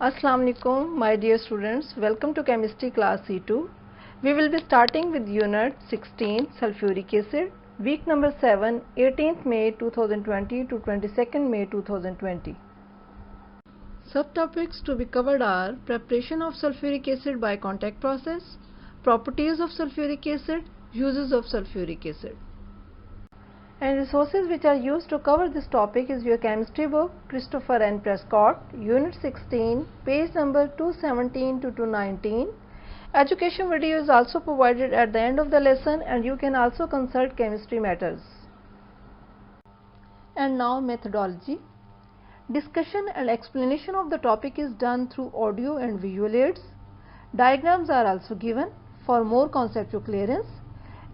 Assalamu alaikum, my dear students. Welcome to Chemistry Class C2. We will be starting with Unit 16 Sulfuric Acid, week number 7, 18th May 2020 to 22nd May 2020. Subtopics to be covered are preparation of sulfuric acid by contact process, properties of sulfuric acid, uses of sulfuric acid. And resources which are used to cover this topic is your chemistry book, Christopher N. Prescott, Unit 16, page number 217 to 219. Education video is also provided at the end of the lesson, and you can also consult chemistry matters. And now methodology. Discussion and explanation of the topic is done through audio and visual aids. Diagrams are also given for more conceptual clearance.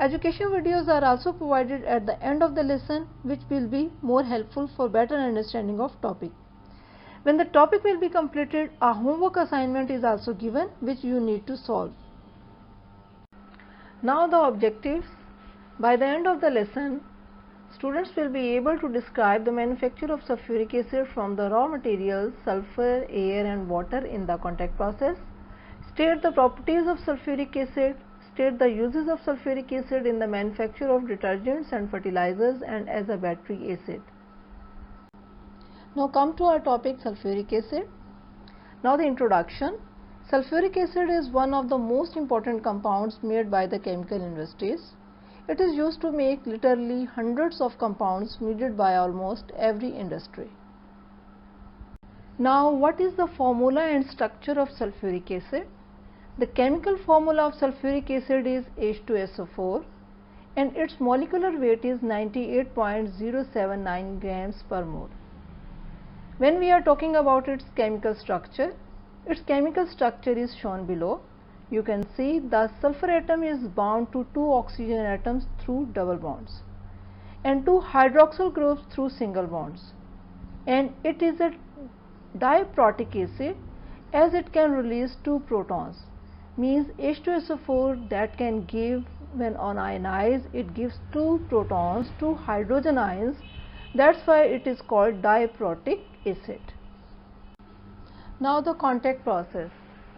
Education videos are also provided at the end of the lesson, which will be more helpful for better understanding of topic. When the topic will be completed, a homework assignment is also given which you need to solve. Now the objectives. By the end of the lesson, students will be able to describe the manufacture of sulfuric acid from the raw materials sulfur, air and water in the contact process, state the properties of sulfuric acid, state the uses of sulfuric acid in the manufacture of detergents and fertilizers and as a battery acid. Now come to our topic, sulfuric acid. Now the introduction. Sulfuric acid is one of the most important compounds made by the chemical industries. It is used to make literally hundreds of compounds needed by almost every industry. Now what is the formula and structure of sulfuric acid? The chemical formula of sulfuric acid is H2SO4 and its molecular weight is 98.079 grams per mole. When we are talking about its chemical structure is shown below. You can see the sulfur atom is bound to two oxygen atoms through double bonds and two hydroxyl groups through single bonds, and it is a diprotic acid as it can release two protons. Means H2SO4 that can give, when ionized, it gives two protons, two hydrogen ions. That's why it is called diprotic acid. Now the contact process.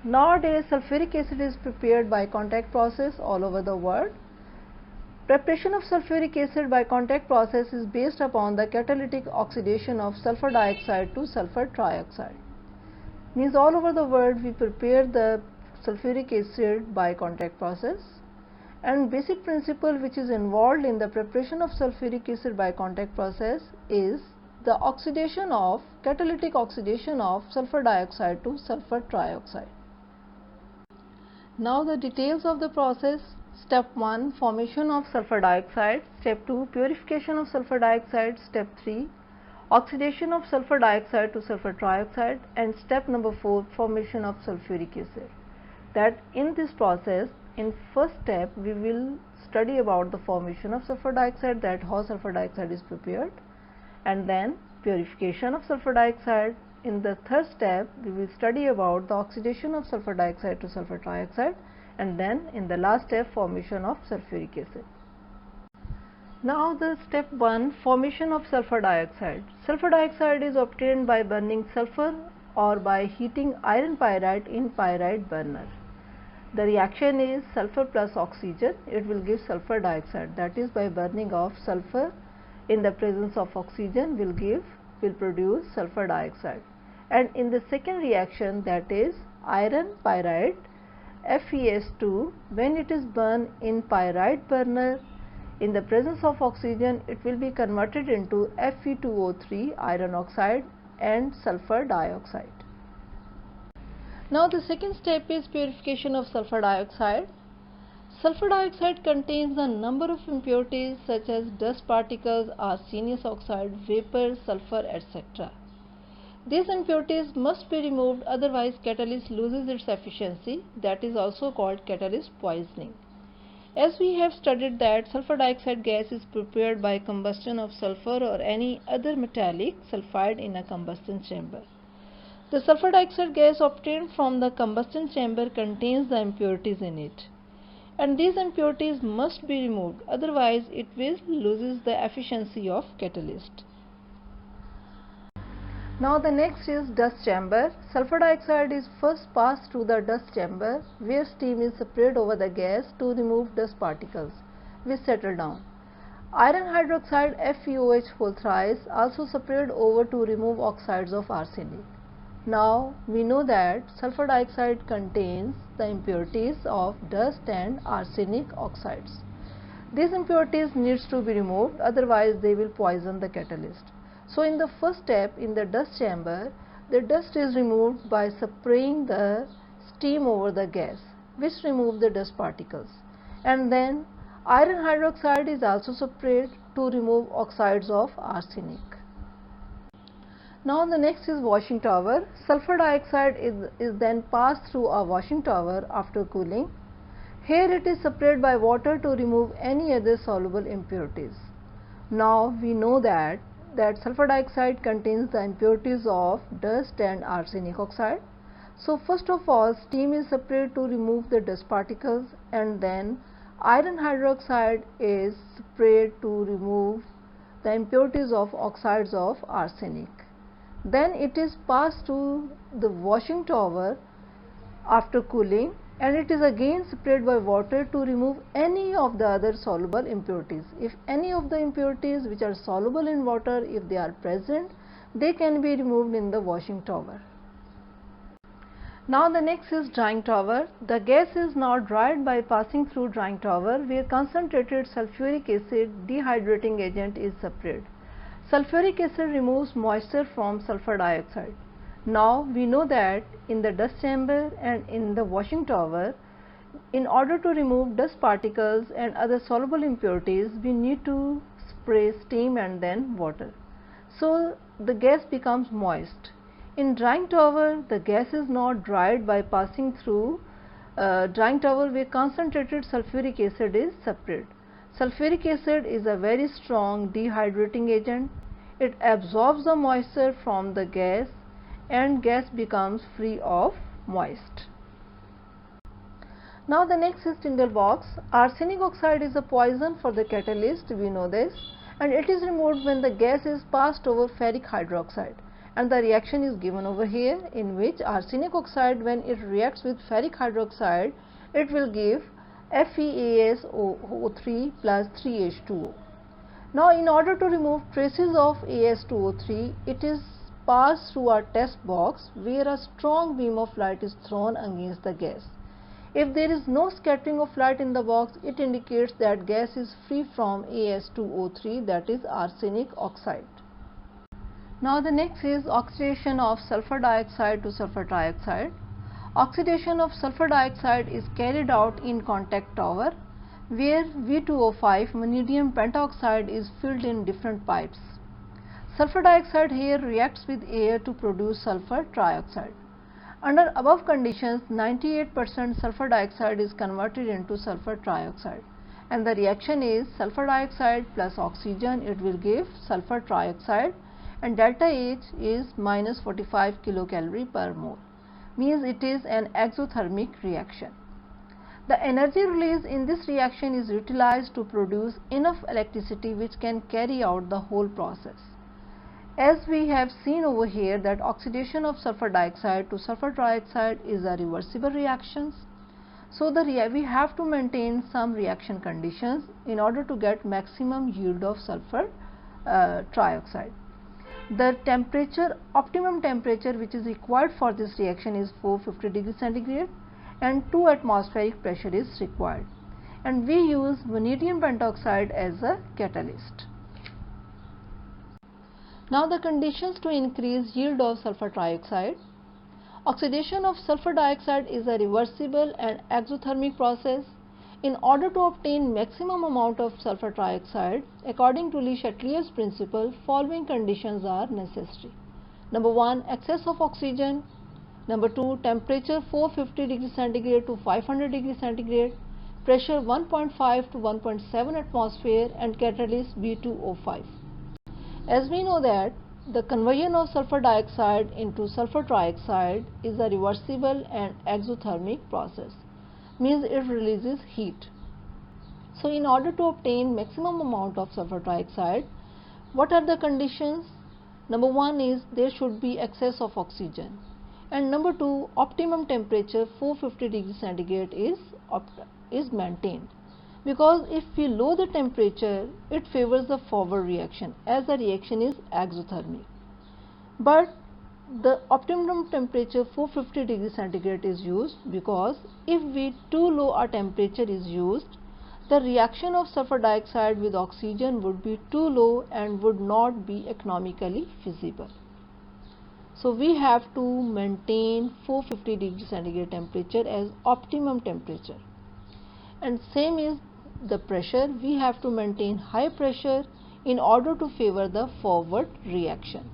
Nowadays sulfuric acid is prepared by contact process all over the world. Preparation of sulfuric acid by contact process is based upon the catalytic oxidation of sulfur dioxide to sulfur trioxide. Means all over the world we prepare the sulfuric acid by contact process, and basic principle which is involved in the preparation of sulfuric acid by contact process is the catalytic oxidation of sulfur dioxide to sulfur trioxide. Now the details of the process. Step 1, formation of sulfur dioxide. Step 2, purification of sulfur dioxide. Step 3, oxidation of sulfur dioxide to sulfur trioxide, and step number 4, formation of sulfuric acid. That in this process, in first step we will study about the formation of sulfur dioxide, that how sulfur dioxide is prepared, and then purification of sulfur dioxide. In the third step we will study about the oxidation of sulfur dioxide to sulfur trioxide, and then in the last step formation of sulfuric acid. Now the step 1, formation of sulfur dioxide. Sulfur dioxide is obtained by burning sulfur or by heating iron pyrite in pyrite burner. The reaction is sulfur plus oxygen, it will give sulfur dioxide. That is, by burning of sulfur in the presence of oxygen will produce sulfur dioxide. And in the second reaction, that is iron pyrite FeS2, when it is burned in pyrite burner in the presence of oxygen, it will be converted into Fe2O3 iron oxide and sulfur dioxide. Now the second step is purification of sulfur dioxide. Sulfur dioxide contains a number of impurities such as dust particles, arsenious oxide, vapor, sulfur, etc. These impurities must be removed, otherwise catalyst loses its efficiency. That is also called catalyst poisoning. As we have studied that sulfur dioxide gas is prepared by combustion of sulfur or any other metallic sulfide in a combustion chamber. The sulfur dioxide gas obtained from the combustion chamber contains the impurities in it, and these impurities must be removed, otherwise it will loses the efficiency of catalyst. Now the next is dust chamber. Sulfur dioxide is first passed through the dust chamber where steam is sprayed over the gas to remove dust particles which settle down. Iron hydroxide FeOH whole thrice also sprayed over to remove oxides of arsenic. Now we know that sulfur dioxide contains the impurities of dust and arsenic oxides. These impurities needs to be removed, otherwise they will poison the catalyst. So in the first step in the dust chamber, the dust is removed by spraying the steam over the gas which remove the dust particles, and then iron hydroxide is also sprayed to remove oxides of arsenic. Now the next is washing tower. Sulfur dioxide is then passed through a washing tower after cooling. Here it is sprayed by water to remove any other soluble impurities. Now we know that sulfur dioxide contains the impurities of dust and arsenic oxide. So first of all, steam is sprayed to remove the dust particles, and then iron hydroxide is sprayed to remove the impurities of oxides of arsenic. Then it is passed to the washing tower after cooling, and it is again sprayed by water to remove any of the other soluble impurities. If any of the impurities which are soluble in water, if they are present, they can be removed in the washing tower. Now the next is drying tower. The gas is now dried by passing through drying tower where concentrated sulfuric acid dehydrating agent is sprayed. Sulfuric acid removes moisture from sulfur dioxide. Now we know that in the dust chamber and in the washing tower, in order to remove dust particles and other soluble impurities, we need to spray steam and then water. So the gas becomes moist. In drying tower, the gas is not dried by passing through drying tower where concentrated sulfuric acid is sprayed. Sulfuric acid is a very strong dehydrating agent. It absorbs the moisture from the gas and gas becomes free of moist. Now the next is tinderbox. Arsenic oxide is a poison for the catalyst, we know this, and it is removed when the gas is passed over ferric hydroxide, and the reaction is given over here, in which arsenic oxide, when it reacts with ferric hydroxide, it will give FeAsO3 plus 3H2O. Now in order to remove traces of As2O3, it is passed through a test box where a strong beam of light is thrown against the gas. If there is no scattering of light in the box, it indicates that gas is free from As2O3, that is arsenic oxide. Now the next is oxidation of sulfur dioxide to sulfur trioxide. Oxidation of sulfur dioxide is carried out in contact tower where V2O5 vanadium pentoxide is filled in different pipes. Sulfur dioxide here reacts with air to produce sulfur trioxide. Under above conditions, 98% sulfur dioxide is converted into sulfur trioxide, and the reaction is sulfur dioxide plus oxygen, it will give sulfur trioxide, and delta H is minus 45 kilocalorie per mole, means it is an exothermic reaction. The energy released in this reaction is utilized to produce enough electricity which can carry out the whole process. As we have seen over here that oxidation of sulfur dioxide to sulfur trioxide is a reversible reaction. So we have to maintain some reaction conditions in order to get maximum yield of sulfur trioxide. The temperature, optimum temperature which is required for this reaction is 450 degrees centigrade and 2 atmospheric pressure is required, and we use vanadium pentoxide as a catalyst. Now the conditions to increase yield of sulfur trioxide. Oxidation of sulfur dioxide is a reversible and exothermic process. In order to obtain maximum amount of sulfur trioxide, according to Le Chatelier's principle, following conditions are necessary. Number 1, excess of oxygen. Number 2, temperature 450 degrees centigrade to 500 degrees centigrade, pressure 1.5 to 1.7 atmosphere, and catalyst V2O5. As we know that the conversion of sulfur dioxide into sulfur trioxide is a reversible and exothermic process, means it releases heat. So in order to obtain maximum amount of sulfur trioxide, what are the conditions? Number one is there should be excess of oxygen, and number two, optimum temperature 450 degrees centigrade is maintained, because if we lower the temperature, it favors the forward reaction as the reaction is exothermic. But the optimum temperature 450 degrees centigrade is used because if we too low a temperature is used, the reaction of sulfur dioxide with oxygen would be too low and would not be economically feasible. So we have to maintain 450 degrees centigrade temperature as optimum temperature. And same is the pressure, we have to maintain high pressure in order to favor the forward reaction.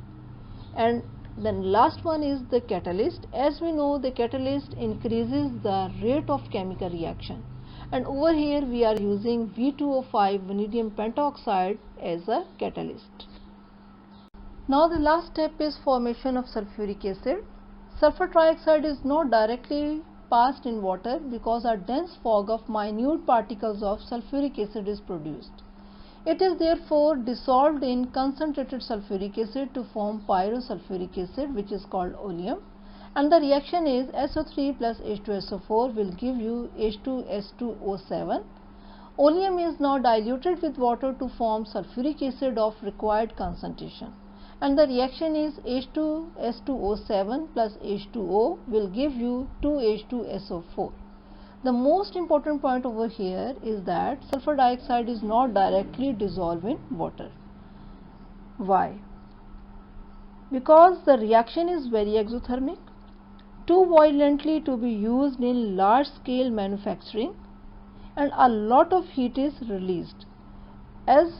And then last one is the catalyst. As we know, the catalyst increases the rate of chemical reaction, and over here we are using V2O5 vanadium pentoxide as a catalyst. Now the last step is formation of sulfuric acid. Sulfur trioxide is not directly passed in water because a dense fog of minute particles of sulfuric acid is produced. It is therefore dissolved in concentrated sulfuric acid to form pyrosulfuric acid, which is called oleum, and the reaction is SO3 plus H2SO4 will give you H2S2O7. Oleum is now diluted with water to form sulfuric acid of required concentration, and the reaction is H2S2O7 plus H2O will give you 2H2SO4. The most important point over here is that sulfur dioxide is not directly dissolved in water. Why? Because the reaction is very exothermic, too violently to be used in large scale manufacturing, and a lot of heat is released, as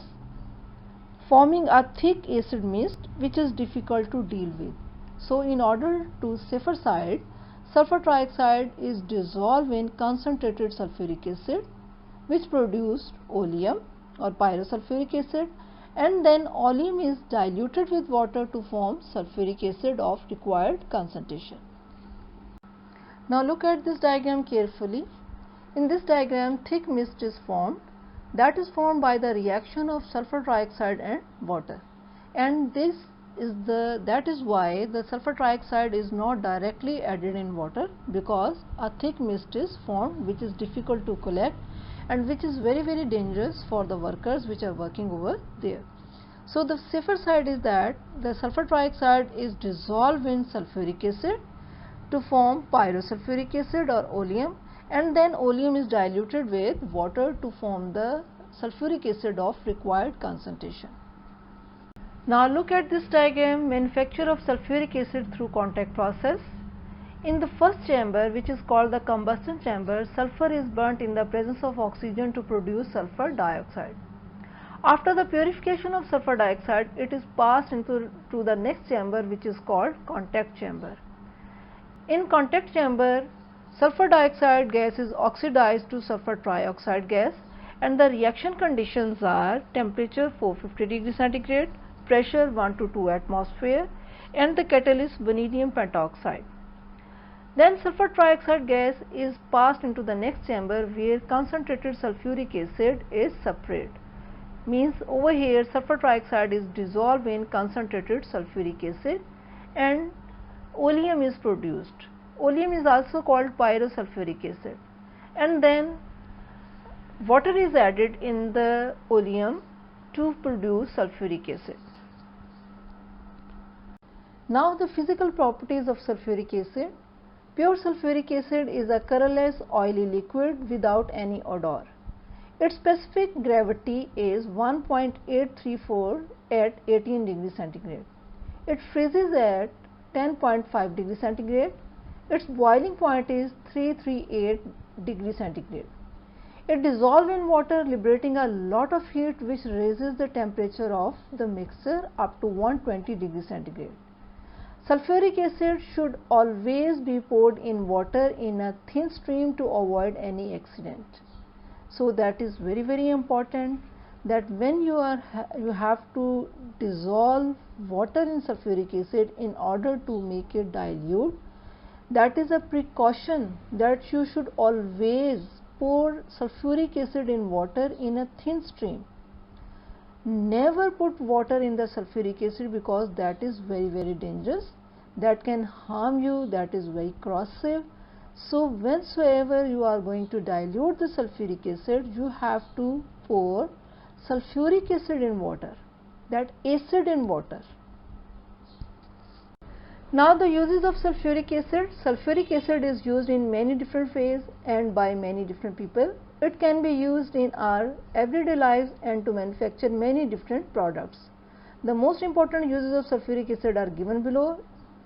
forming a thick acid mist which is difficult to deal with. So in order to safer side, sulfur trioxide is dissolved in concentrated sulfuric acid, which produced oleum or pyrosulfuric acid, and then oleum is diluted with water to form sulfuric acid of required concentration. Now look at this diagram carefully. In this diagram, thick mist is formed, that is formed by the reaction of sulfur trioxide and water, and that is why the sulfur trioxide is not directly added in water, because a thick mist is formed which is difficult to collect and which is very dangerous for the workers which are working over there. So the safer side is that the sulfur trioxide is dissolved in sulfuric acid to form pyrosulfuric acid or oleum, and then oleum is diluted with water to form the sulfuric acid of required concentration. Now look at this diagram, manufacture of sulfuric acid through contact process. In the first chamber, which is called the combustion chamber, sulfur is burnt in the presence of oxygen to produce sulfur dioxide. After the purification of sulfur dioxide, it is passed into the next chamber, which is called contact chamber. In contact chamber, sulfur dioxide gas is oxidized to sulfur trioxide gas, and the reaction conditions are temperature 450 degrees centigrade, pressure 1 to 2 atmosphere, and the catalyst vanadium pentoxide. Then sulfur trioxide gas is passed into the next chamber where concentrated sulfuric acid is separated. Means over here sulfur trioxide is dissolved in concentrated sulfuric acid and oleum is produced. Oleum is also called pyrosulfuric acid, and then water is added in the oleum to produce sulfuric acid. Now the physical properties of sulfuric acid. Pure sulfuric acid is a colorless oily liquid without any odor. Its specific gravity is 1.834 at 18 degrees centigrade. It freezes at 10.5 degrees centigrade. Its boiling point is 338 degrees centigrade. It dissolves in water, liberating a lot of heat which raises the temperature of the mixture up to 120 degrees centigrade. Sulfuric acid should always be poured in water in a thin stream to avoid any accident. So that is very important, that when you have to dissolve water in sulfuric acid in order to make it dilute. That is a precaution, that you should always pour sulfuric acid in water in a thin stream. Never put water in the sulfuric acid because that is very dangerous, that can harm you, that is very corrosive. So whensoever you are going to dilute the sulfuric acid, you have to pour sulfuric acid in water, that acid in water. Now the uses of sulfuric acid. Sulfuric acid is used in many different ways and by many different people. It can be used in our everyday lives and to manufacture many different products. The most important uses of sulfuric acid are given below.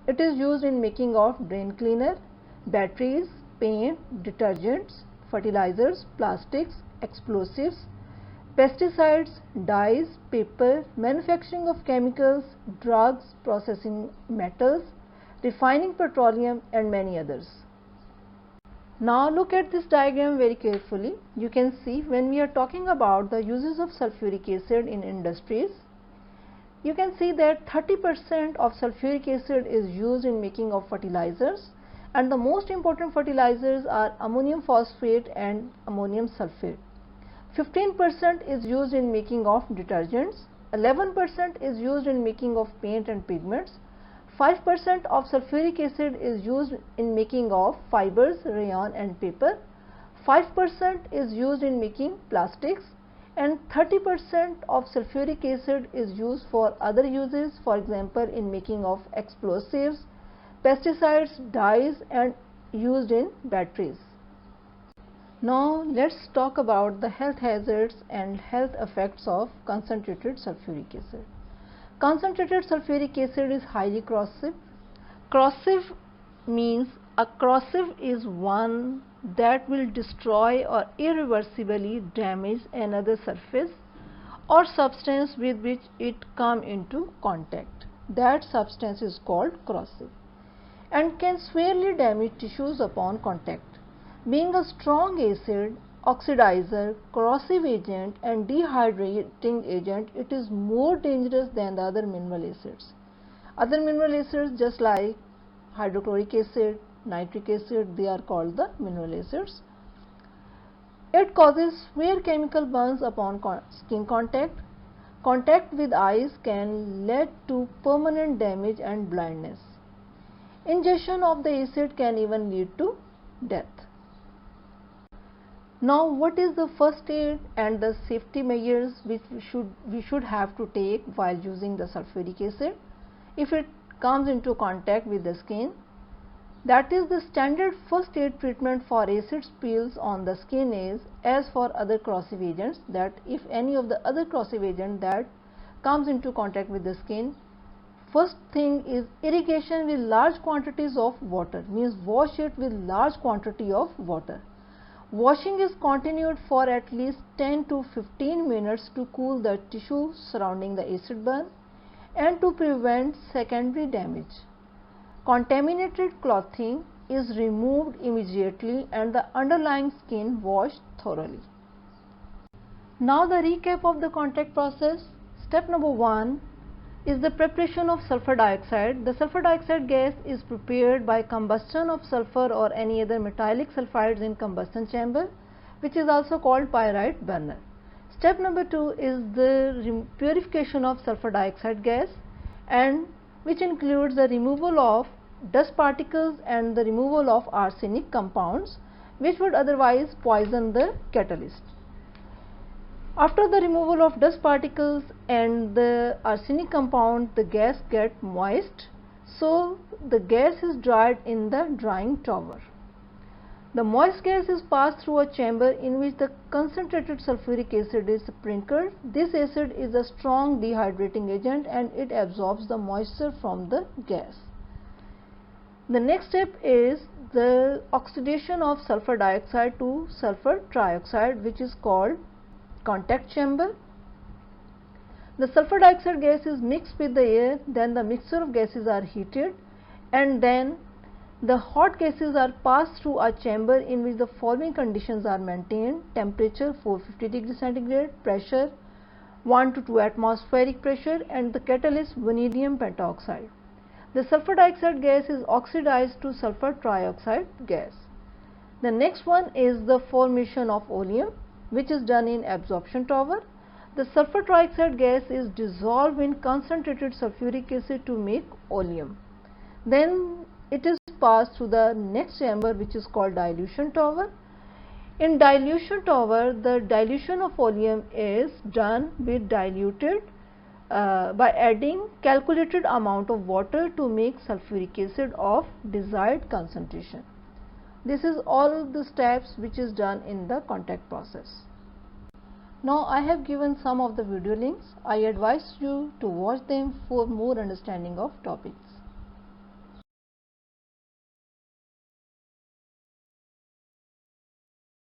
It is used in making of drain cleaner, batteries, paint, detergents, fertilizers, plastics, explosives, pesticides, dyes, paper, manufacturing of chemicals, drugs, processing metals, refining petroleum and many others. Now look at this diagram very carefully. You can see when we are talking about the uses of sulfuric acid in industries, you can see that 30% of sulfuric acid is used in making of fertilizers, and the most important fertilizers are ammonium phosphate and ammonium sulfate. 15% is used in making of detergents, 11% is used in making of paint and pigments, 5% of sulfuric acid is used in making of fibers, rayon and paper, 5% is used in making plastics, and 30% of sulfuric acid is used for other uses, for example in making of explosives, pesticides, dyes and used in batteries. Now let's talk about the health hazards and health effects of concentrated sulfuric acid. Concentrated sulfuric acid is highly corrosive. Corrosive means a corrosive is one that will destroy or irreversibly damage another surface or substance with which it come into contact. That substance is called corrosive and can severely damage tissues upon contact. Being a strong acid, oxidizer, corrosive agent and dehydrating agent, it is more dangerous than the other mineral acids. Other mineral acids just like hydrochloric acid, nitric acid, they are called the mineral acids. It causes severe chemical burns upon skin contact. Contact with eyes can lead to permanent damage and blindness. Ingestion of the acid can even lead to death. Now what is the first aid and the safety measures which we should have to take while using the sulfuric acid if it comes into contact with the skin? That is, the standard first aid treatment for acid spills on the skin is as for other corrosive agents, that if any of the other corrosive agent that comes into contact with the skin, first thing is irrigation with large quantities of water, means wash it with large quantity of water. Washing is continued for at least 10 to 15 minutes to cool the tissue surrounding the acid burn and to prevent secondary damage. Contaminated clothing is removed immediately and the underlying skin washed thoroughly. Now the recap of the contact process. Step number 1 is the preparation of sulfur dioxide. The sulfur dioxide gas is prepared by combustion of sulfur or any other metallic sulfides in combustion chamber, which is also called pyrite burner. Step number 2 is the purification of sulfur dioxide gas, and which includes the removal of dust particles and the removal of arsenic compounds which would otherwise poison the catalyst. After the removal of dust particles and the arsenic compound, the gas gets moist, so the gas is dried in the drying tower. The moist gas is passed through a chamber in which the concentrated sulfuric acid is sprinkled. This acid is a strong dehydrating agent and it absorbs the moisture from the gas. The next step is the oxidation of sulfur dioxide to sulfur trioxide, which is called contact chamber. The sulfur dioxide gas is mixed with the air, then the mixture of gases are heated, and then the hot gases are passed through a chamber in which the following conditions are maintained: temperature 450 degrees centigrade, pressure 1 to 2 atmospheric pressure, and the catalyst vanadium pentoxide. The sulfur dioxide gas is oxidized to sulfur trioxide gas. The next one is the formation of oleum, which is done in absorption tower. The sulfur trioxide gas is dissolved in concentrated sulfuric acid to make oleum. Then it is passed through the next chamber, which is called dilution tower. In dilution tower, the dilution of oleum is done with diluted by adding calculated amount of water to make sulfuric acid of desired concentration. This is all the steps which is done in the contact process. Now I have given some of the video links. I advise you to watch them for more understanding of topics.